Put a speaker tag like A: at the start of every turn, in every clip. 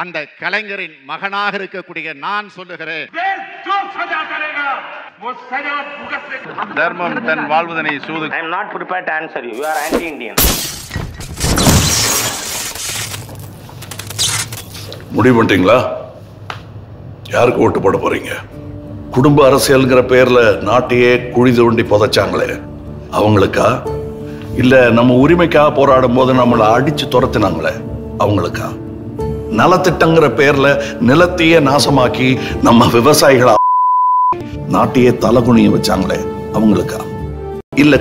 A: அந்த கலைஞரின் மகனாக இருக்கக்கூடிய நான் சொல்லுகிறேன், தர்மம் தன் வாழ்வதனை சூது.
B: I am not prepared to answer you. You are anti-Indian.
C: முடிவு பண்ணிட்டீங்களா? யாருக்கு ஓட்டு போட போறீங்க? குடும்ப அரசியல்ங்கிற பேர்ல நாட்டையே குழி தோண்டி புதைச்சாங்களே அவங்களுக்கா? இல்ல நம்ம உரிமைக்காக போராடும் போது நம்மளை அடிச்சு துரத்தினாங்களே அவங்களுக்கா? நலத்திட்டங்கிற பேர்ல நிலத்தையே நாசமாக்கி நம்ம விவசாயிகளை நாட்டையே தலகுனிய வச்சாங்களே அவங்களுக்கா? இல்ல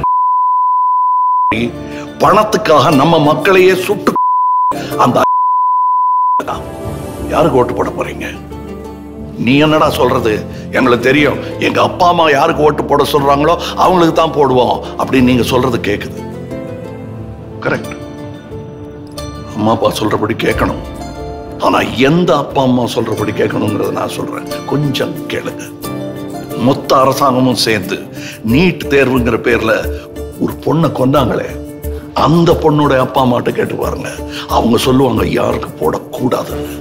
C: பணத்துக்காக நம்ம மக்களையே சுட்டு அந்த யாருக்கு ஓட்டு போட போறீங்க? நீ என்னடா சொல்றது? எங்களுக்கு தெரியும், எங்க அப்பா அம்மா யாருக்கு ஓட்டு போட சொல்றாங்களோ அவங்களுக்கு தான் போடுவோம் அப்படின்னு நீங்க சொல்றது கேக்குது. கரெக்ட், அம்மா அப்பா சொல்றபடி கேட்கணும். ஆனா எந்த அப்பா அம்மா சொல்றபடி கேட்கணுங்கிறத நான் சொல்றேன், கொஞ்சம் கேளுங்க. மொத்த அரசாங்கமும் சேர்ந்து நீட் தேர்வுங்கிற பேர்ல ஒரு பொண்ணை கொண்டாங்களே, அந்த பொண்ணோட அப்பா அம்மாட்ட கேட்டு பாருங்க, அவங்க சொல்லுவாங்க யாருக்கு போடக்கூடாதுன்னு.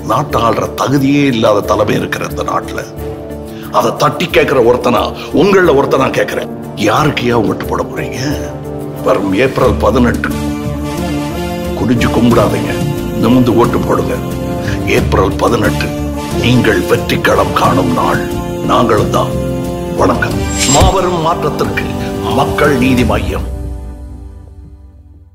C: நாட்டை ஆள்ற தகுதியே இல்லாத தலைமை இருக்கிற இந்த நாட்டுல அதை தட்டி கேட்கிற ஒருத்தனா, உங்கள ஒருத்தனா கேட்கிறேன், யாருக்கு ஏன் ஓட்டு போட போறீங்க? வரும் ஏப்ரல் 18 குடிஞ்சு கும்பிடாதீங்க, நிமிர்ந்து ஓட்டு போடுங்க. ஏப்ரல் 18 நீங்கள் வெற்றி களம் காணும் நாள். நாங்களும் தான். வணக்கம். மாபெரும் மாற்றத்திற்கு மக்கள் நீதி மையம்.